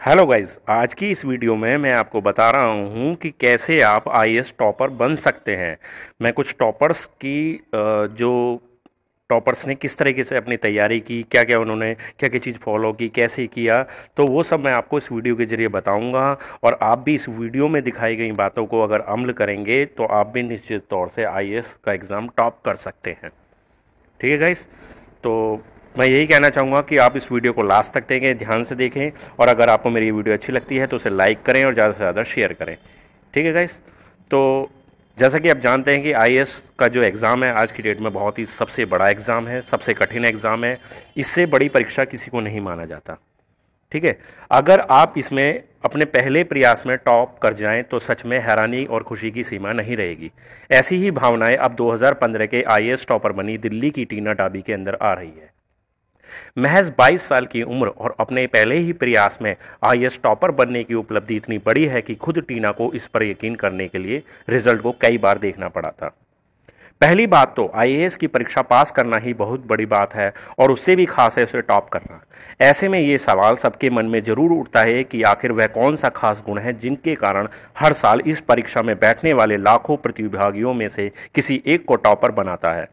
Hello guys, आज की इस वीडियो में मैं आपको बता रहा हूं कि कैसे आप आईएएस टॉपर बन सकते हैं। मैं कुछ टॉपर्स की जो टॉपर्स ने किस तरीके से अपनी तैयारी की, क्या क्या उन्होंने क्या क्या चीज़ फॉलो की, कैसे किया, तो वो सब मैं आपको इस वीडियो के ज़रिए बताऊंगा। और आप भी इस वीडियो में दिखाई गई बातों को अगर अमल करेंगे तो आप भी निश्चित तौर से आईएएस का एग्ज़ाम टॉप कर सकते हैं। ठीक है गाइस, तो मैं यही कहना चाहूँगा कि आप इस वीडियो को लास्ट तक देखें, ध्यान से देखें, और अगर आपको मेरी वीडियो अच्छी लगती है तो उसे लाइक करें और ज़्यादा से ज़्यादा शेयर करें। ठीक है गाइस, तो जैसा कि आप जानते हैं कि आईएएस का जो एग्ज़ाम है आज की डेट में बहुत ही सबसे बड़ा एग्ज़ाम है, सबसे कठिन एग्ज़ाम है। इससे बड़ी परीक्षा किसी को नहीं माना जाता। ठीक है, अगर आप इसमें अपने पहले प्रयास में टॉप कर जाएं तो सच में हैरानी और खुशी की सीमा नहीं रहेगी। ऐसी ही भावनाएं अब 2015 के आईएएस टॉपर बनी दिल्ली की टीना डाबी के अंदर आ रही है। महज 22 साल की उम्र और अपने पहले ही प्रयास में आईएएस टॉपर बनने की उपलब्धि इतनी बड़ी है कि खुद टीना को इस पर यकीन करने के लिए रिजल्ट को कई बार देखना पड़ा था। पहली बात तो आईएएस की परीक्षा पास करना ही बहुत बड़ी बात है, और उससे भी खास है उसे टॉप करना। ऐसे में ये सवाल सबके मन में जरूर उठता है कि आखिर वह कौन सा खास गुण है जिनके कारण हर साल इस परीक्षा में बैठने वाले लाखों प्रतिभागियों में से किसी एक को टॉपर बनाता है।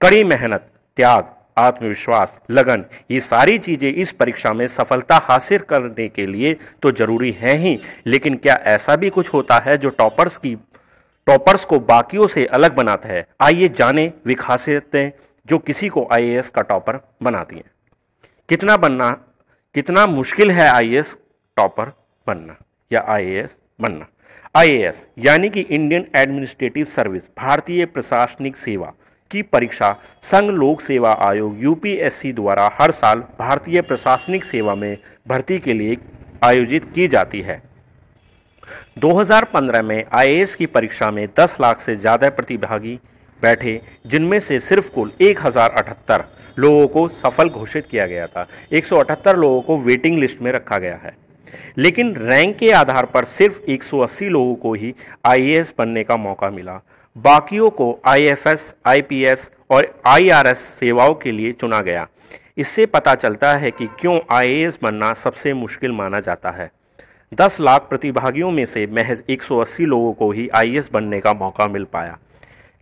कड़ी मेहनत, त्याग, आत्मविश्वास, लगन, ये सारी चीजें इस परीक्षा में सफलता हासिल करने के लिए तो जरूरी है ही, लेकिन क्या ऐसा भी कुछ होता है जो टॉपर्स को बाकियों से अलग बनाता है? आइए जानें वे खासियतें जो किसी को आईएएस का टॉपर बनाती हैं। कितना मुश्किल है आईएएस टॉपर बनना या आईएएस बनना। आईएएस यानी कि इंडियन एडमिनिस्ट्रेटिव सर्विस, भारतीय प्रशासनिक सेवा की परीक्षा संघ लोक सेवा आयोग यूपीएससी द्वारा हर साल भारतीय प्रशासनिक सेवा में भर्ती के लिए आयोजित की जाती है। 2015 में आईएएस की परीक्षा में 10 लाख से ज़्यादा प्रतिभागी बैठे, जिनमें से सिर्फ कुल 1078 लोगों को सफल घोषित किया गया था। 178 लोगों को वेटिंग लिस्ट में रखा गया है, लेकिन रैंक के आधार पर सिर्फ 180 लोगों को ही आईएएस बनने का मौका मिला। बाकियों को आईएफएस, आईपीएस और आईआरएस सेवाओं के लिए चुना गया। इससे पता चलता है कि क्यों आईएएस बनना सबसे मुश्किल माना जाता है। 10 लाख प्रतिभागियों में से महज 180 लोगों को ही आईएएस बनने का मौका मिल पाया।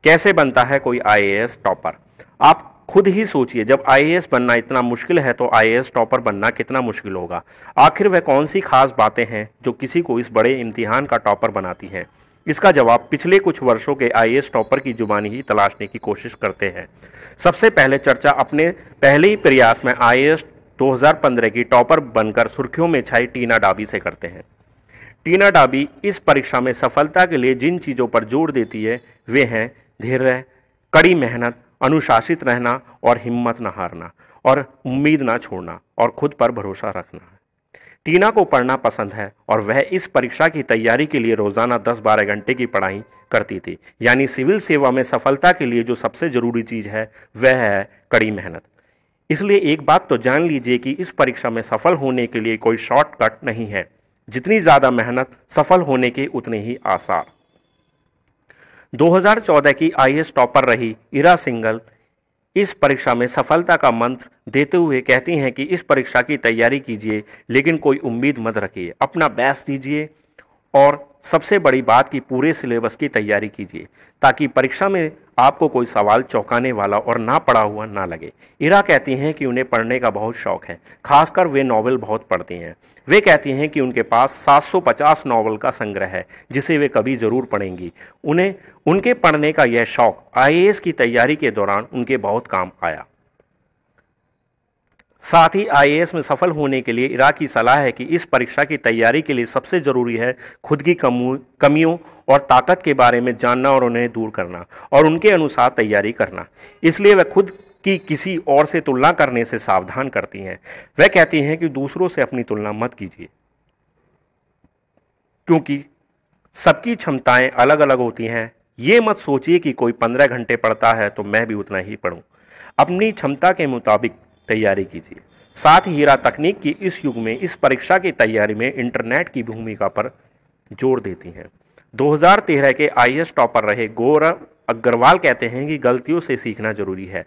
कैसे बनता है कोई आईएएस टॉपर? आप खुद ही सोचिए, जब आईएएस बनना इतना मुश्किल है तो आईएएस टॉपर बनना कितना मुश्किल होगा। आखिर वह कौन सी खास बातें हैं जो किसी को इस बड़े इम्तिहान का टॉपर बनाती हैं? इसका जवाब पिछले कुछ वर्षों के आईएएस टॉपर की जुबानी ही तलाशने की कोशिश करते हैं। सबसे पहले चर्चा अपने पहले ही प्रयास में आईएएस 2015 की टॉपर बनकर सुर्खियों में छाई टीना डाबी से करते हैं। टीना डाबी इस परीक्षा में सफलता के लिए जिन चीज़ों पर जोर देती है वे हैं धैर्य, कड़ी मेहनत, अनुशासित रहना और हिम्मत न हारना, और उम्मीद ना छोड़ना और खुद पर भरोसा रखना। टीना को पढ़ना पसंद है और वह इस परीक्षा की तैयारी के लिए रोजाना 10-12 घंटे की पढ़ाई करती थी। यानी सिविल सेवा में सफलता के लिए जो सबसे जरूरी चीज है वह है कड़ी मेहनत। इसलिए एक बात तो जान लीजिए कि इस परीक्षा में सफल होने के लिए कोई शॉर्टकट नहीं है। जितनी ज्यादा मेहनत, सफल होने के उतने ही आसार। 2014 की आईएएस टॉपर रही इरा सिंघल इस परीक्षा में सफलता का मंत्र देते हुए कहती हैं कि इस परीक्षा की तैयारी कीजिए, लेकिन कोई उम्मीद मत रखिए, अपना बेस्ट दीजिए, और सबसे बड़ी बात कि पूरे सिलेबस की तैयारी कीजिए, ताकि परीक्षा में आपको कोई सवाल चौंकाने वाला और ना पढ़ा हुआ ना लगे। इरा कहती हैं कि उन्हें पढ़ने का बहुत शौक है, खासकर वे नॉवेल बहुत पढ़ती हैं। वे कहती हैं कि उनके पास 750 नॉवेल का संग्रह है जिसे वे कभी जरूर पढ़ेंगी। उन्हें उनके पढ़ने का यह शौक आईएएस की तैयारी के दौरान उनके बहुत काम आया। साथ ही आईएएस में सफल होने के लिए इरा की सलाह है कि इस परीक्षा की तैयारी के लिए सबसे जरूरी है खुद की कमियों और ताकत के बारे में जानना और उन्हें दूर करना, और उनके अनुसार तैयारी करना। इसलिए वह खुद की किसी और से तुलना करने से सावधान करती हैं। वह कहती हैं कि दूसरों से अपनी तुलना मत कीजिए, क्योंकि सबकी क्षमताएं अलग अलग होती हैं। ये मत सोचिए कि कोई 15 घंटे पढ़ता है तो मैं भी उतना ही पढ़ूं। अपनी क्षमता के मुताबिक तैयारी कीजिए। साथ ही हीरा तकनीक की इस युग में इस परीक्षा की तैयारी में इंटरनेट की भूमिका पर जोर देती हैं। 2013 के आईएएस टॉपर रहे गौरव अग्रवाल कहते हैं कि गलतियों से सीखना जरूरी है,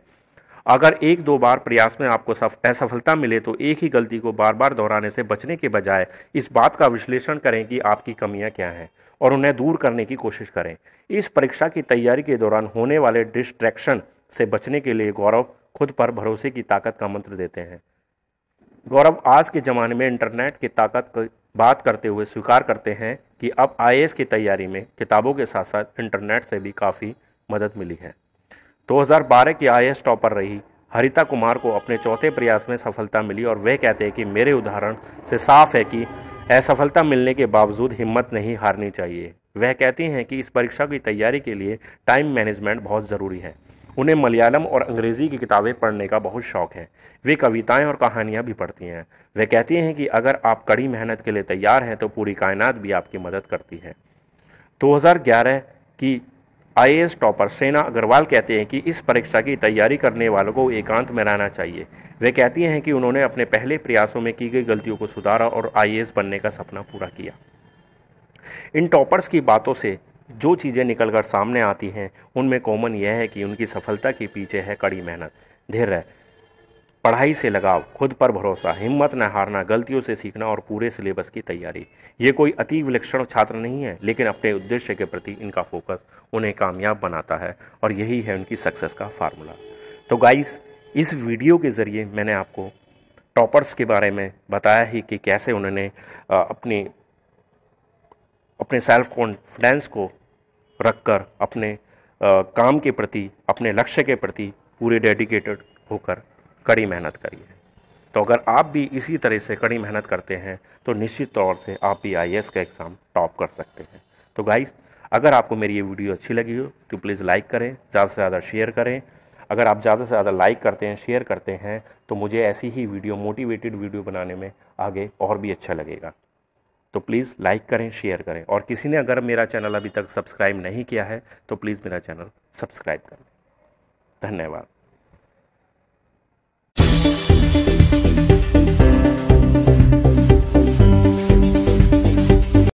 अगर एक दो बार प्रयास में आपको असफलता मिले तो एक ही गलती को बार बार दोहराने से बचने के बजाय इस बात का विश्लेषण करें कि आपकी कमियां क्या हैं और उन्हें दूर करने की कोशिश करें। इस परीक्षा की तैयारी के दौरान होने वाले डिस्ट्रैक्शन से बचने के लिए गौरव खुद पर भरोसे की ताकत का मंत्र देते हैं। गौरव आज के ज़माने में इंटरनेट की ताकत की बात करते हुए स्वीकार करते हैं कि अब आईएएस की तैयारी में किताबों के साथ साथ इंटरनेट से भी काफ़ी मदद मिली है। 2012 की आईएएस टॉपर रही हरिता कुमार को अपने चौथे प्रयास में सफलता मिली और वे कहते हैं कि मेरे उदाहरण से साफ है कि असफलता मिलने के बावजूद हिम्मत नहीं हारनी चाहिए। वह कहती हैं कि इस परीक्षा की तैयारी के लिए टाइम मैनेजमेंट बहुत ज़रूरी है। उन्हें मलयालम और अंग्रेज़ी की किताबें पढ़ने का बहुत शौक है। वे कविताएं और कहानियां भी पढ़ती हैं। वे कहती हैं कि अगर आप कड़ी मेहनत के लिए तैयार हैं तो पूरी कायनात भी आपकी मदद करती है। 2011 की आईएएस टॉपर सेना अग्रवाल कहते हैं कि इस परीक्षा की तैयारी करने वालों को एकांत में रहना चाहिए। वे कहती हैं कि उन्होंने अपने पहले प्रयासों में की गई गलतियों को सुधारा और आईएएस बनने का सपना पूरा किया। इन टॉपर्स की बातों से जो चीज़ें निकलकर सामने आती हैं उनमें कॉमन यह है कि उनकी सफलता के पीछे है कड़ी मेहनत, धैर्य, पढ़ाई से लगाव, खुद पर भरोसा, हिम्मत न हारना, गलतियों से सीखना और पूरे सिलेबस की तैयारी। ये कोई अति विलक्षण छात्र नहीं है, लेकिन अपने उद्देश्य के प्रति इनका फोकस उन्हें कामयाब बनाता है और यही है उनकी सक्सेस का फार्मूला। तो गाइस, इस वीडियो के ज़रिए मैंने आपको टॉपर्स के बारे में बताया ही कि कैसे उन्होंने अपने सेल्फ कॉन्फिडेंस को रखकर अपने काम के प्रति, अपने लक्ष्य के प्रति पूरे डेडिकेटेड होकर कड़ी मेहनत करी है। तो अगर आप भी इसी तरह से कड़ी मेहनत करते हैं तो निश्चित तौर से आप भी आईएएस का एग्ज़ाम टॉप कर सकते हैं। तो गाइस, अगर आपको मेरी ये वीडियो अच्छी लगी हो तो प्लीज़ लाइक करें, ज़्यादा से ज़्यादा शेयर करें। अगर आप ज़्यादा से ज़्यादा लाइक करते हैं, शेयर करते हैं तो मुझे ऐसी ही वीडियो, मोटिवेटेड वीडियो बनाने में आगे और भी अच्छा लगेगा। तो प्लीज़ लाइक करें, शेयर करें और किसी ने अगर मेरा चैनल अभी तक सब्सक्राइब नहीं किया है तो प्लीज़ मेरा चैनल सब्सक्राइब करें। धन्यवाद।